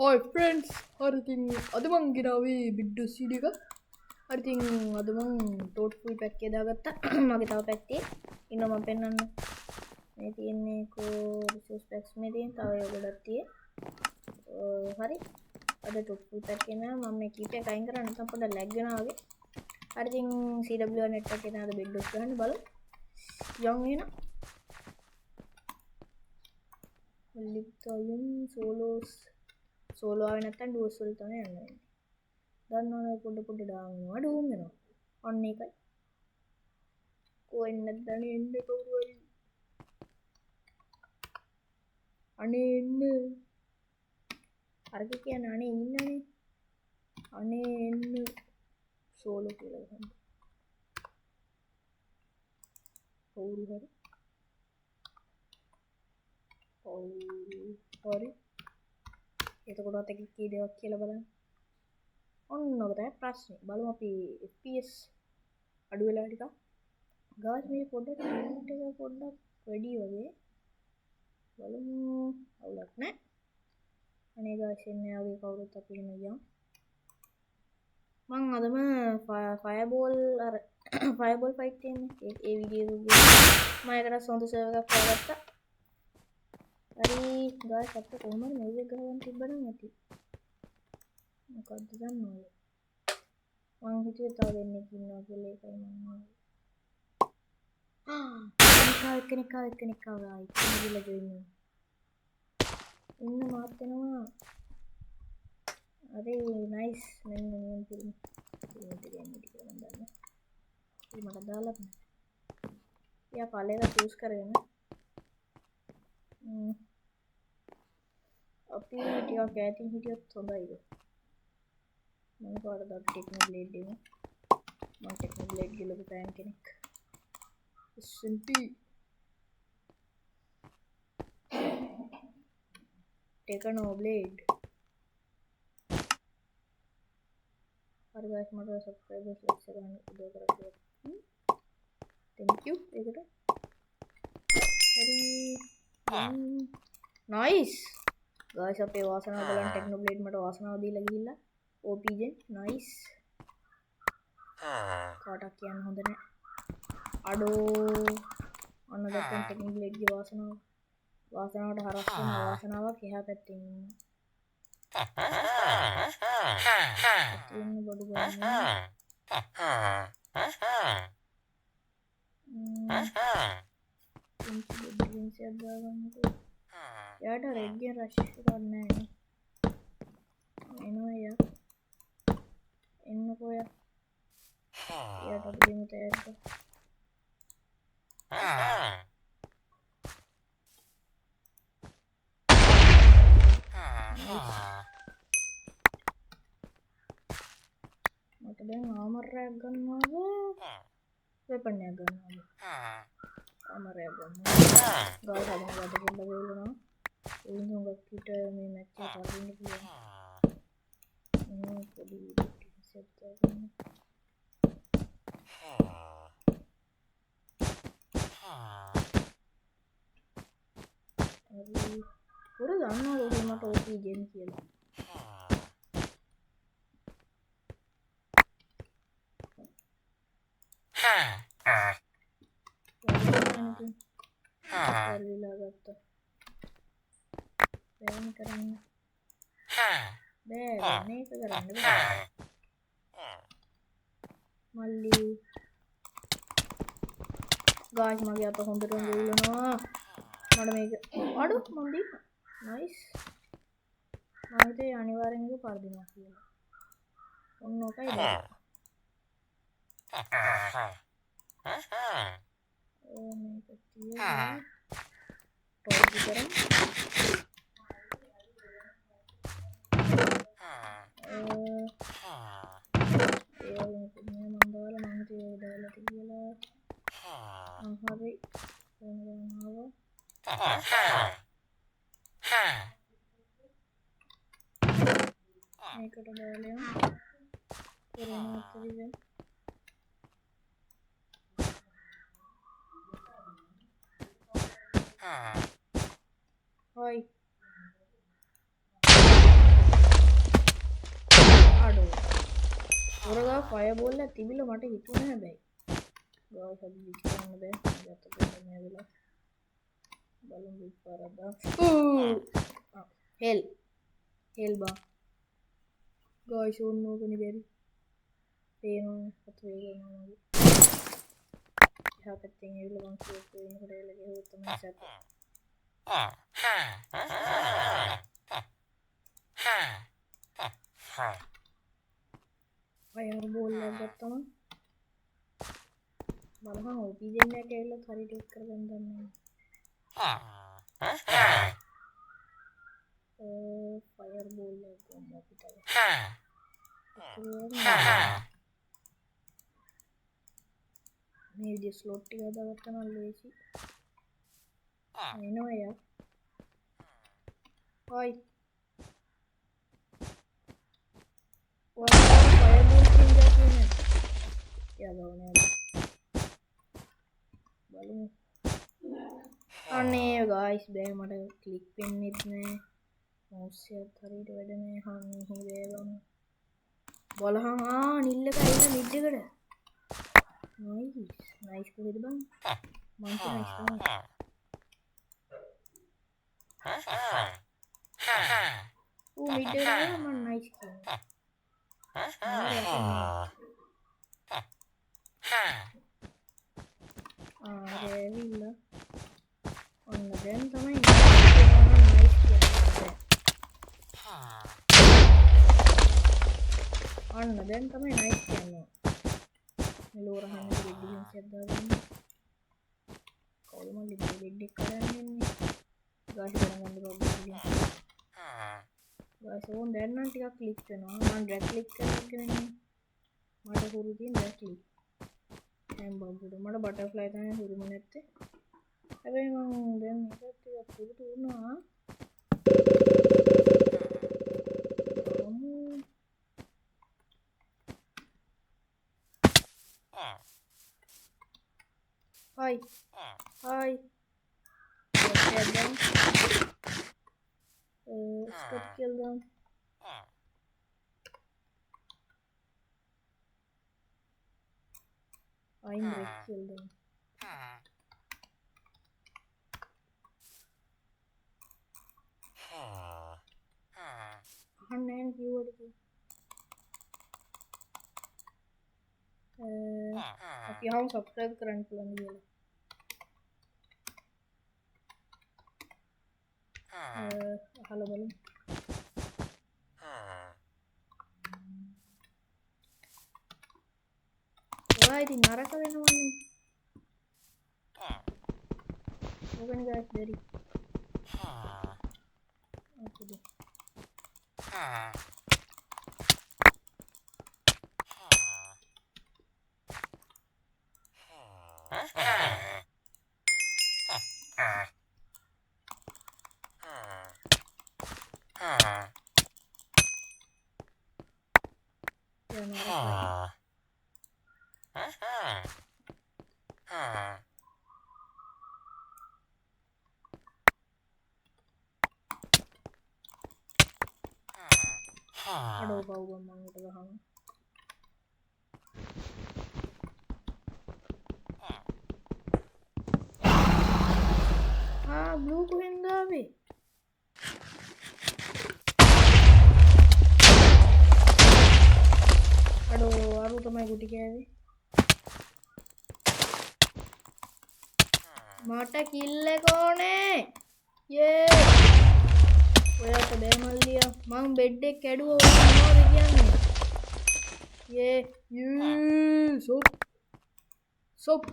Hi friends, හරිතින් අද මං ගෙනාවේ බිඩ්ඩු CD එක. හරිතින් අද මං ටෝට් ෆුල් පැක් එක දාගත්තා. මගේ තව පැත්තේ ඉන්නවා මම පෙන්නන්න. මේ තියෙන්නේ රිසෝස් පැක්ස් මේ තියෙන තව ඒවා ගොඩක් තියෙන්නේ. හරි. අද ටෝට් ෆුල් පැක් එක නෑ මම මේ කීපයක් අයින් කරා නැත්නම් පොඩ්ඩක් ලැග් වෙනවා වගේ. හරිතින් CW net එකේ නාද බිඩ්ඩුස් ගන්න බලමු. යන් එන. ලිප්තයන් සෝලෝ ආවේ නැත්නම් ඩුවස් වල තමයි යන්න වෙන්නේ. දන්නවනේ පොඩ ඩාම් වෙනවා ඩූම් වෙනවා. අන්න ඒකයි. කොහෙන්ද දන්නේ එන්නේ කවුරු හරි. අනේ එන්න. අරක කියන්නේ අනේ ඉන්නනේ. අනේ එන්න සෝලෝ කියලා ගන්න. කවුරු හරි. හරි. එතකොටත් එක කී දෙයක් කියලා බලන්න. ඔන්න ඔක තමයි ප්‍රශ්නේ. බලමු අපි FPS අඩු වෙලා ටිකක්. ගාස් මේ පොඩ්ඩක් ටෙන්ට් එක පොඩ්ඩක් වැඩි වගේ. බලමු අවුලක් නැහැ. අනේ ගාස් එන්නේ ආවේ කවුරුත් අපි එහෙම ගියා. මං අදම ෆයර්බෝල් අර ෆයර්බෝල් ෆයිට් තියෙන්නේ. ඒ වීඩියෝ එකේ මම ඒකට සොඳ සර්වර් එකක් හොයාගත්තා. හරි ගාස් අපිට කොහොමද මේක ගහන්න තිබ්බනම් ඇති. මොකක්ද දන්නවද? මං හිතුවේ තව දෙන්නෙක් ඉන්නවා කියලා ඒකයි මං ආවේ. කෙනෙක් ආවා. ඉතින් ගිහලා ජොයින් වෙනවා. ඉන්න මාත් වෙනවා. අරේ නයිස් මෙන්න නියම පිළිම. ඉතින් දෙන්නේ ටික මම දන්නවා. ඉතින් මට දාලා නැහැ. යා පළේව චූස් කරගෙන. අපි ටිකක් ඈතින් හිටියොත් හොඳයිද? මම කාටද අපි ටෙක්නෝ බ්ලේඩ් දෙමු. මම ටෙක්නෝ බ්ලේඩ් ගිලපු පෑන් කෙනෙක්. SMP techno blade. හරි ගයිස් මට සබ්ස්ක්‍රයිබර්ස් ලක්ෂ ගන්න උදව් කරලා. thank you ඒකට. හරි නයිස් ගයිස් අපේ වාසනාව බලන්න ටෙක්නෝ බ්ලේඩ් මට වාසනාව දීලා ගිහිල්ලා OP gen නයිස්. කාටක් කියන්න හොඳ නැහැ. අඩෝ අන්න දැක්කන් ටෙක්නෝ බ්ලේඩ් ගේ වාසනාව. වාසනාවට හරස් වෙන වාසනාවක් එහා පැත්තේ ඉන්නවා. ඉන්න බඩු ගන්න. යාට රෙඩ් ගේ රෂ් කරන්න නැහැ. එනවා යා. එන්නකෝ යා. යාට අපි දෙමු තෑග්ග. මට දැන් ආමර් එකක් ගන්නවද? වෙපන් එකක් ගන්නවද? ආමර් එකක් ගන්නවා. ගාල් හදන වැඩ දෙන්න වෙලනවා. ඒ නිසා කිට මේ මැච් එක හරින්න පුළුවන්. පොඩි සෙට් එකක් ගන්න. හරි. පොර දන්නවද මට OP gen කියලා? කරවිලා ගත්තා. බෑන් කරන්න. බෑ මේක කරන්න බෑ. මල්ලි. ගාස් මගේ අත හොඳටම ගොල්ලනවා. මට මේක අඩු මම දීප. නයිස්. මම හිතුවේ අනිවාර්යෙන් එක පරදිනවා කියලා. ඔන්න ඔකයි දැන්. මේක තියෙන්නේ ටෝප් කරමු. මම දාලා මම හිතුවේ දාලා තියලා. හරි. වෙනවා. මේකට දාලා කරනවා කියලා. හොයි ෆයර්බෝල් එක තිබිලා මට හිතුනේ හැබැයි ගායිස් අපි විච් කරන්න බෑ මට අතට මේ වෙලා බලමු විපාරදා හෙල් බා ගායිස් ඕනෝකනේ බැරි පේනවා අතේ ගන්නවා මගේ එහා පැත්තෙන් ඇවිල්ලා මං ෂූට් වෙනකොට එල ගෙහුවොත් තමයි සැප ෆයර්බෝල් එක ගත්තම බලහන් ඔපීජන් එක ඇවිල්ලා හරියට එක් කරගන්න දන්නේ ෆයර්බෝල් එක ගමු අපිට මේ විදිහ ස්ලොට් ටික හදාගත්තා නම් ලේසි එනවා යා හොයි ෆයර්බෝල් තින්දා කියන්නේ යාලෝනේ බලමු අනේ ගායිස් බෑ මට ක්ලික් වෙන්නෙත් නෑ මවුස් එක හරියට වැඩ නෑ හාමි හිවේවම් බලහන් නිල් එක ඇවිල්ලා මිඩ් එකට නයිස් කොහෙද බං මං නයිස් තමයි මිඩ් එකට මම නයිස් කියනවා ඇවිල්ලා ඔන්න දැන් තමයි නයිස් කියන්නේ අන්න දැන් තමයි නයිස් කියන්නේ මෙලෝ රහන්න බෙඩ් එකෙන් සද්දා ගන්න කවුද මල්ලි බෙඩ් එක කරන්නේ ගාස් ගන්න බබ්බු ගාස් ඕන් දැන් නම් ටිකක් ක්ලික් වෙනවා මම ඩ්‍රැග් ක්ලික් කරගෙන ඉන්නේ මට හුරු තියෙන ඩ්‍රැග් ක්ලික් දැන් බබ්බුට මට බටර්ෆ්ලයි තමයි හුරුම නැත්තේ හැබැයි මම දැන් මේකත් ටිකක් පුරුදු වුණා Hi. Let's kill them. I'm gonna kill them. And keyword අපි හම් සබ්ස්ක්‍රයිබ් කරන්න පුළුවන් කියලා. අහලා බලමු. ඔයා ඉතින් නරක වෙනවනේ. ඕකනේ guys බැරි. ඔකද. Aduh bau gomang gitu lah. Blue ko hindi abi. Aduh තමයි ගුටි කෑවේ. මට කිල් එක ඕනේ. යේ. ඔයාට බෑ මල්ලියා. මං බෙඩ් එක කැඩුවා මොනවද කියන්නේ? යේ. Soap.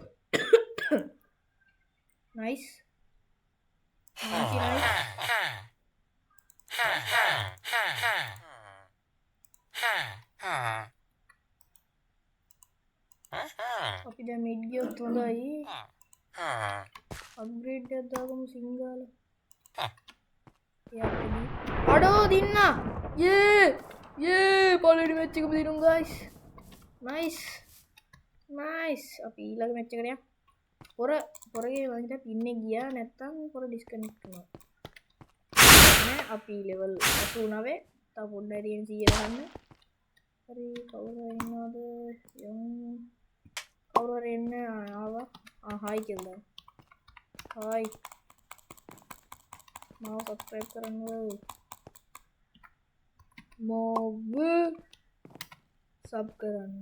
Nice. Nice. අපි දැන් මිඩ් ගියොත් හොඳයි. අප්ග්‍රේඩ් එකක් දාගමු සිංගාල. අඩෝ දින්නා. යේ පොලිඩි මැච් එකම දිනුම් guys. Nice. අපි ඊළඟ මැච් එකට යමු. පොරගේ මම හිතා පින් එක ගියා නැත්තම් පොර ඩිස්කනෙක්ට් වුණා. නෑ අපි ලෙවල් 89 තව පොඩ්ඩක් තියෙන 100 ගන්න. හරි කවුරු ඉන්නවද යම් කවුරු එන්න ආවා හායි කියලා හායි මාව සබ්ස්ක්‍රයිබ් කරන්න මොබ් සබ් කරන්න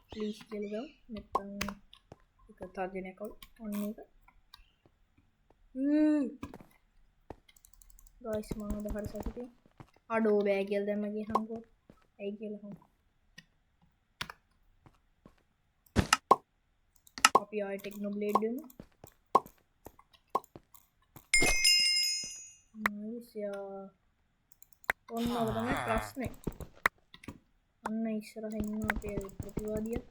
ප්ලීස් කියලා නැත්නම් එක තර්ජනයක් ඔන්න එක ගයිස් මම අද හරි සතුටින් අඩෝ බෑ කියලා දැම්ම ගියහන්කෝ ඇයි කියලා හම් අපි ආයෙ ටෙක්නෝ බ්ලේඩ් දෙමු නයිස් යා ඔන්න ඔබ තමයි ප්‍රශ්නේ අන්න ඉස්සරහින් ඉන්න අපේ ප්‍රතිවාදියා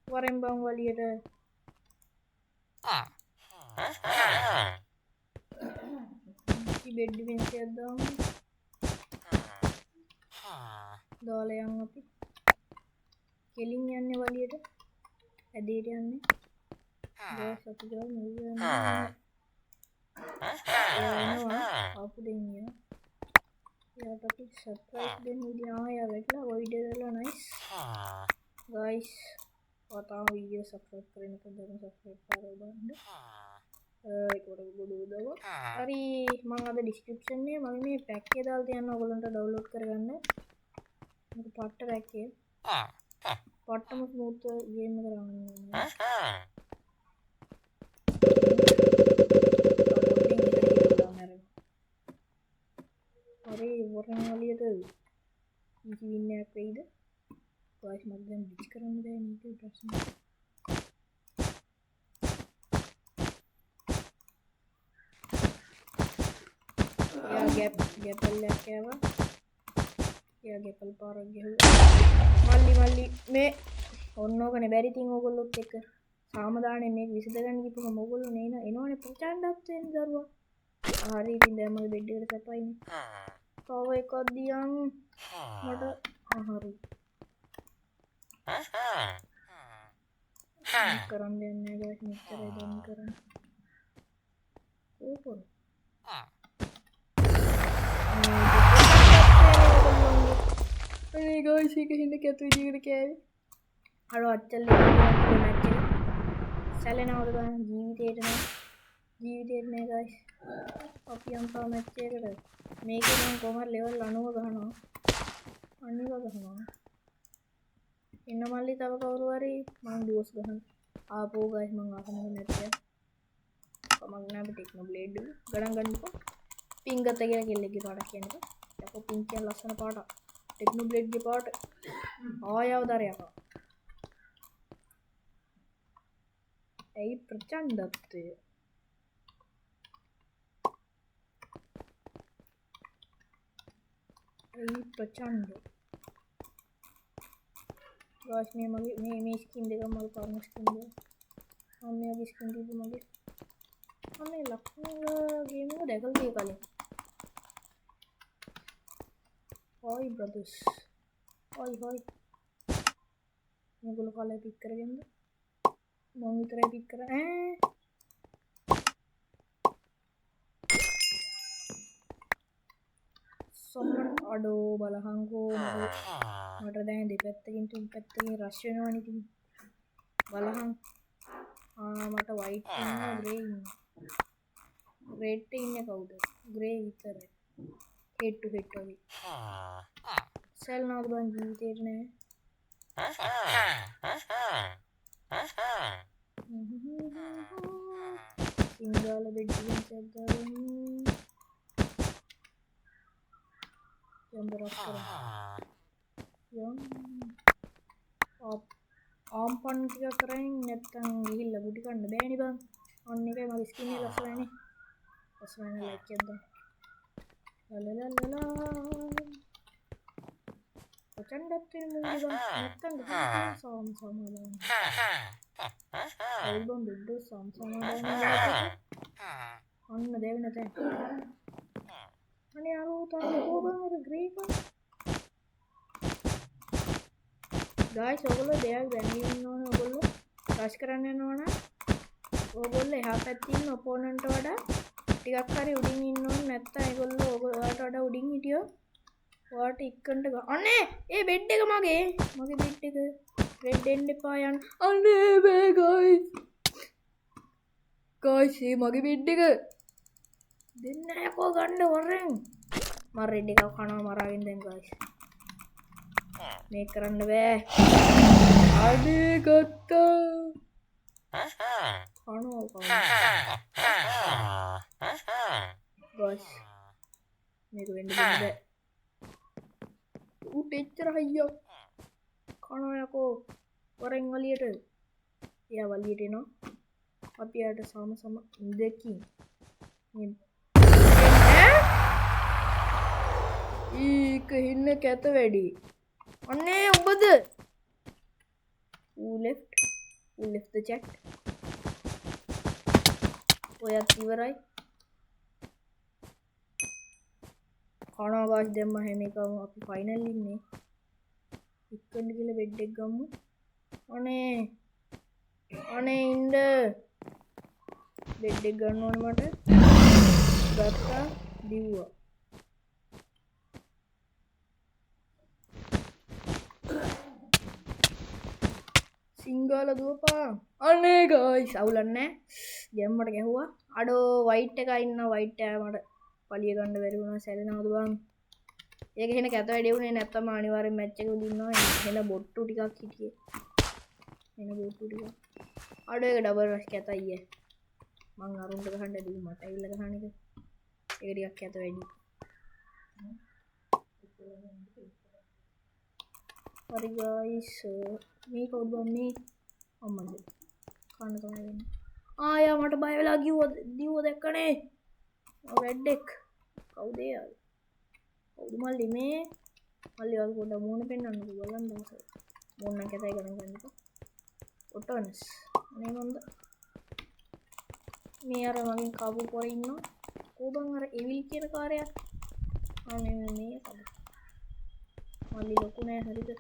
වරෙන් බං වලියට බෙඩ් වෙන්සියක් දාමු දාලා යන් අපි කෙලින් යන්නේ වලියට ඇදේට යන්නේ ගාස් අපි ගාව නෙවෙයි යන්නේ ආපු දෙන්නේ යාට අපි සර්ප්‍රයිස් දෙන්න විදිහ යා වෙట్లా වීඩියෝ කරලා නයිස් ගයිස් ඔයාලා වීඩියෝ සබ්ස්ක්‍රයිබ් කරන්න කන්දම සබ්ස්ක්‍රයිබ් කරලා බලන්න ඒකට ගොඩ උදව හරි මම අද ඩිස්ක්‍රිප්ෂන් එකේ මම මේ පැක් එක දාලා තියන්න ඔයගොල්ලන්ට ඩවුන්ලෝඩ් කරගන්න මේක පට්ට පැක් එක පට්ටම ස්මූත් ගේම් එක කරන්න හරි වරන් වලියට ඉති වින්න එකක් වෙයිද ගයිස් මට දැන් ඩිච් කරන්න බෑ නේද ප්‍රශ්න ගැපල් ලැක්කව යා ගැපල් පාරක් ගැහුවා මල්ලි මේ ඔන්නෝකනේ බැරි තින් ඕගොල්ලොත් එක්ක සාමදානේ මේක විසඳගන්න කිව්වම ඕගොල්ලෝ නේන එනවනේ ප්‍රචණ්ඩත් වෙන දරුවා හරි ඉතින් දැන් මගේ බෙඩ් එකට සපයිනේ තව එකක් දියන් මට හරි කරන් දෙන්නේ ගාස් මෙච්චරයි දැන් කරන්නේ ඕකෝ guys ඒක හින්ද කැතු විදිහට කෑවේ අර අච්චල් මැච් එක සැලෙනවද ගන්න ජීවිතේට නෑ guys අපි අම්පා මැච් එකකට මේකේ නම් කොහොමද ලෙවල් 90 ගහනවා 90 ගහනවා ඉන්න මල්ලි තව කවුරු හරි මම ඩුවස් ගහන්න ආපෝ guys මම අහන්නේ නැත්තේ කමක් නෑ අපි ටෙක්නෝ බ්ලේඩ් ගණන් ගන්නකො පින් ගත්ත කියලා කෙල්ලෙක්ගේ පාටක් කියනකො යකෝ පින් කියන ලස්සන පාටක් टेक्नो ब्लेड के पार्ट आयावदार याका ऐ प्रचंडते प्रचंड गाइस मैं स्किन देगा मगे पार्टनर स्किन दे हमने अभी स्किन दी मगे हमने लखनऊ गेम को देखल दिए काले Hi brothers. Hi. मैं बोलो काले पिक करेंगे हम मम्मी तरह पिक करा someone अडो बाला हमको मटर दें दे पैत्ते की राष्ट्रीय नवानी थी बाला हम मटर white team grey red team ने काउंट ग्रे इधर है हेड टू हेड अभी सेल ना तो बंद जीते ने सिंगल बेड गेम चल रहा है अंदर रखकर यम आप आम पन क्या करें नेत्तन ये लगुटी का नबे नहीं बंद अन्य के मग स्किन में लसवाने लाइक किया था ला प्रचंड तेरे मुंह में नेत्तन साम समाधान एल्बम बिड्डो साम समाधान अन्य देव नते अन्य यारो तो होगा मेरे ग्रे का गाइस ඔයගොල්ලෝ දෙයක් දැනගෙන ඉන්න ඕනේ ඔයගොල්ලෝ රෂ් කරන්න යනවනම් ඔයගොල්ලෝ එහා පැත්තේ ඉන්න ඔපොනන්ට් වඩා ටිකක් හරි උඩින් ඉන්න ඕනේ නැත්තම් ඒගොල්ලෝ ඔයාලට වඩා උඩින් හිටියෝ ඔයාලට ඉක්කන්ට අනේ ඒ බෙඩ් එක මගේ බෙඩ් එක රෙඩ් එන්න එපා යන්න අනේ බෑ ගයිස් මේ මගේ බෙඩ් එක දෙන්න යකෝ ගන්න වරෙන් මම රෙඩ් එකව කනවා මරාගෙන දැන් ගයිස් මේක කරන්න බෑ අනේ ගත්තා ගයිස් මේක වෙන්න බෑ ඌට එච්චර හයියෝ කනවා යකෝ වරෙන් වලියට එයා වලියට එනවා අපි යාට සම දෙකින් ඒක හින්න කැත වැඩි අනේ ඔබද who left the chat ඔයත් ඉවරයි කනවා ගාස් දැම්ම හැම එකම අපි ෆයිනල් ඉන්නේ ඉක්කන්න කියලා බෙඩ් එක ගමු අනේ ඉන්න බෙඩ් එක ගන්න ඕනේ මට ගත්තා දිව්වා සිංගල දුවපා අනේ ගයිස් අවුලන්නේ ගැම්මට ගැහුවා අඩෝ වයිට් එක ඉන්න වයිට් එක මට පලිය ගන්න බැරි වුණා සැලෙනවද බං ඒක එහෙන කැත වැඩි වුණේ නැත්තම් අනිවාර්යෙන් මැච් එක උදින්නවා එහෙන බොට්ටු ටිකක් හිටියේ අඩෝ ඒක ඩබල් රෂ් කැතයි මං අරුන්ට ගහන්න දීලා මට ඇවිල්ලා ගහන එක ඒක ටිකක් කැත වැඩි හරි ගයිස් මේ කවුද මේ අම්මද කන්න තමයි වෙන්නේ ආයා මට බය වෙලා දිව්ව දැක්කනේ රෙඩ් එක කවුද යාද කවුද මල්ලි මේ මල්ලි වගේ පොඩ්ඩක් මූණ පෙන්නන්න බලන්න දවස මූණ නම් කැතයි ගණන් ගන්නකෝ ඔටෝනස් අනේ මොන්ද මේ අර මගෙන් කාපු පොරේ ඉන්නවා කොබන් අර එවිල් කියන කාර්යයක් අනේ මේ කවුද මල්ලි ලොකු නෑ හරිද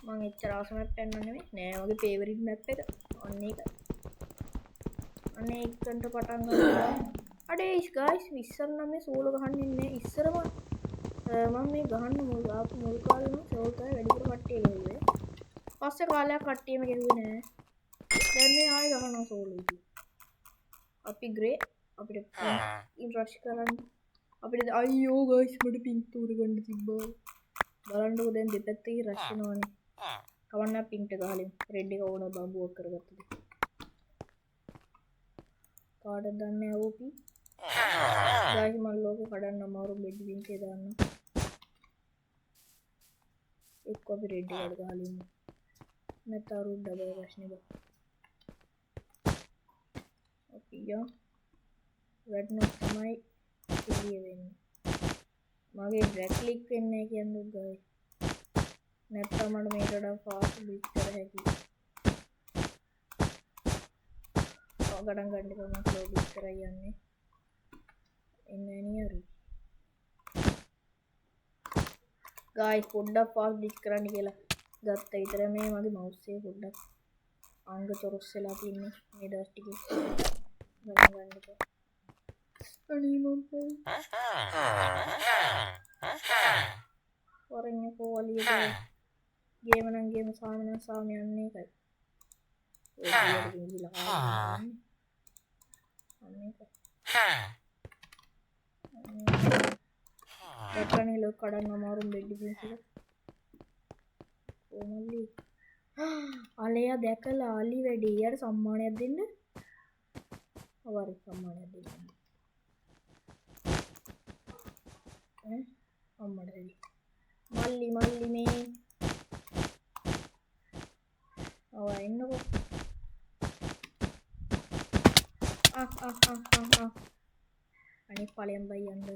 මම එච්චර ආස මැප් එකක් නෙමෙයි නෑ මගේ ෆේවරිට් මැප් එක අන්න ඒක අනේ එක්කන්ට පටන් ගන්නවා අඩේ ගයිස් ඉස්සර නම් මේ සෝලෝ ගහන්න ඉන්නේ ඉස්සරම මම මේ ගහන්න මුල් කාලේ නම් සෝලෝ තමයි වැඩිපුර කට්ටිය ගහුවේ පස්සේ කාලයක් කට්ටියම ගෙහුවේ නෑ දැන් මේ ආයෙ ගහනවා සෝලෝ ඉතින් අපි ග්‍රේ අපිට රෂ් කරන්න අපිට අයියෝ ගයිස් මට පින්තූර ගන්න තිබ්බා බලන්නකෝ දැන් දෙපැත්තේ රෂ් වෙනවනේ කවන්න පින්ට ගහලින් රෙඩ් එක ඕන බම්බුවක් කරගත්තද කාටද දන්නේ ඕපි ගයිස් මම ලෝකේ කඩන්න අමාරු බෙඩ් වින්කේ දාන්න එක්ක අපි රෙඩ් එකට ගහලින් නැතර ඩබල් රෂ් නේ බා අපි යෝ රෙඩ් නොට් තමයි එළිය වෙන්නේ මගේ ඩ්‍රැග් ක්ලික් වෙන්නේ කියන්නේ ගයිස් නැත්තම් මට මේකට වඩා ෆාස්ට් බීට් කර හැකියි. ගණන් ගන්න එක මම ස්ලෝ බීට් කරලා යන්නේ. එන්නේ නියරි. ගයිස් පොඩ්ඩක් ෆාස්ට් බීට් කරන්න කියලා ගත්ත විතර මේ මගේ මවුස් එක පොඩ්ඩක් අංග තොරස් වෙලා තින්නේ මේ දවස් ටිකේ. ගණන් ගන්න එක. අනේ මම වරෙන් කොවලියට ගේම නම් ගේම සාමි නම් සාමි යන්නේ එකයි. ඔය විදියට ගිහිලා ආන්නේ. අනේ එක. දැක්කනේ ලොක් කඩන්න අමාරු බෙඩ් පින්ස් එක. කොමල්ලි. අලයා දැකලා අලි වැඩි. යාට සම්මානයක් දෙන්න. අවරි සම්මානයක් දෙන්න. අම්මට දෙන්න. මල්ලි මේ එන්නකෝ අනේ පලයන් බයි යන්න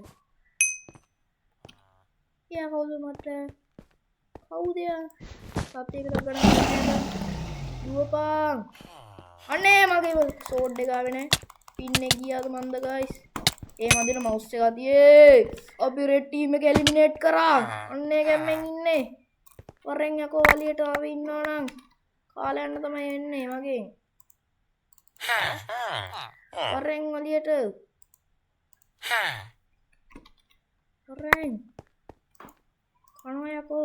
යා කවුද මට කවුද සත්‍යයකට ගන්න දුවපන් අනේ මගේ සෝඩ් එක ආවේ නැහැ පින් එක ගියාද මන්ද ගයිස් ඒ මදින මවුස් එක අදියේ අපි රෙඩ් ටීම් එක එලිමිනේට් කරා අන්න ඒකෙන් ඉන්නේ වරෙන් යකෝ වලියට ආවේ ඉන්නවනම් කාලය යන්න තමයි එන්නේ මගෙන් වරෙන් වලියට Keren. Kano yako.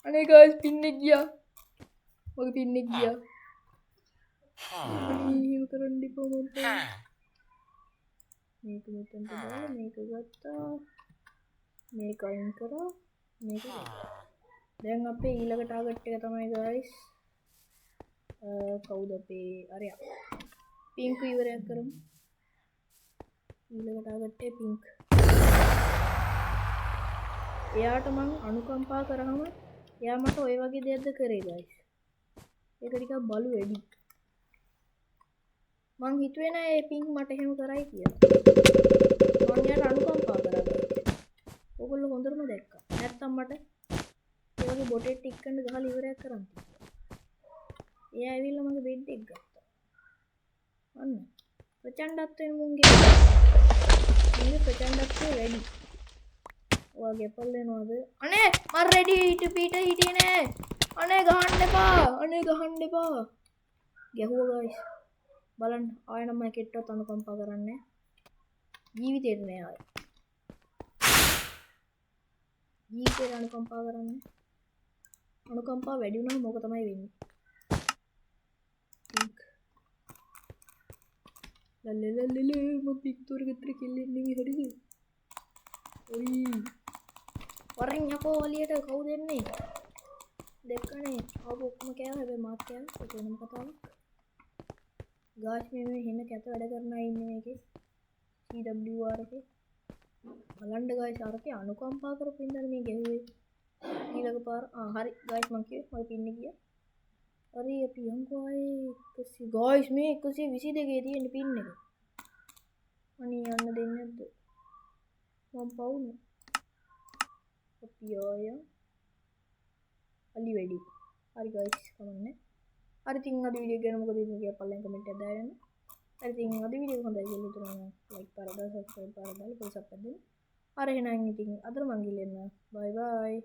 Aneh guys, pinnek gaya. Mage pinnek gaya. Aneh keren di pamante. මේක මෙතනට දාලා මේක ගත්තා. මේක අයින් කරා. මේක ගත්තා. දැන් අපේ ඊළඟ ටාගට් එක තමයි guys. කවුද අපේ අරයා. පින්ක් ඉවරයක් කරමු. ඊළඟ ටාගට් එක පින්ක්. එයාට මං අනුකම්පා කරාම එයා මට ඔය වගේ දෙයක්ද කරේ guys. ඒක ටිකක් බලු වැඩි. මං හිතුවේ නෑ ඒ පින්ක් මට එහෙම කරයි කියලා. මං එයාට අනුකම්පා කරා guys. ඕගොල්ලෝ හොඳටම දැක්කා. නැත්තම් මට ඒ වගේ බොටෙට් ටික් කරන්න ගහලා ඉවරයක් කරන් තිබ්බා. එයා ඇවිල්ලා මගේ බෙඩ් එක ගත්තා. අන්න. ප්‍රචණ්ඩත්වයෙන් මුන්ගේ ප්‍රචණ්ඩත්වය වැඩි. ඔයාගේ ඇපල් වෙනවද? අනේ මම රෙඩි පිට හිටියේ නෑ. අනේ ගහන්න එපා. අනේ ගහන්න එපා. ගැහුවා guys. බලන්න ආයෙ නම් මම කෙට්ටවත් අනුකම්පා කරන්නේ නෑ. ජීවිතේට නෑ ආයෙ. ජීවිතේට අනුකම්පා කරන්නේ. අනුකම්පා වැඩි වුණාම මොක තමයි වෙන්නේ? ලලලලල මම පික්තෝර ගෙදර කිල්ලෙන්නේ නෙමෙයි හරිද? ඔයි. වරෙන් යකෝ ඔලියට කවුද එන්නේ? දෙක්කනේ. ආපු ඔක්කොම කෑවා හැබැයි මාත් කෑවා. ඒක වෙනම කතාවක්. ගාස් මේ හෙන්න කැත වැඩ කරන අය ඉන්නේ මේකේ. CWR එකේ. බලන්න ගායිස් අරකේ අනුකම්පා කරපු ඉඳන් මේ ගැහුවේ. ඊළඟ පාර හරි ගායිස් මං කිව්වේ මගේ පින්නේ ගියා. හරි අපි යන්කෝ ආයේ 100 ගායිස් මේ 122 තියෙන පින් එක. අනේ යන්න දෙන්නේ නැද්ද? මම පවුනේ. අපි ආයා අලි වැඩි. හරි ගායිස් කමන්නේ. හරි ඉතින් අද වීඩියෝ එක ගැන මොකද ඉතින් කියලා පල්ලෙන් කමෙන්ට් එකක් දාන්න. හරි ඉතින් අද වීඩියෝ එක හොඳයි කියලා හිතනවා. ලයික් පාරක් දාලා සබ්ස්ක්‍රයිබ් පාරක් දාලා පොඩි සප්පක් දෙන්න. හරි එහෙනම් ඉතින් අදට මං ගිහින් එන්න. බයි බයි.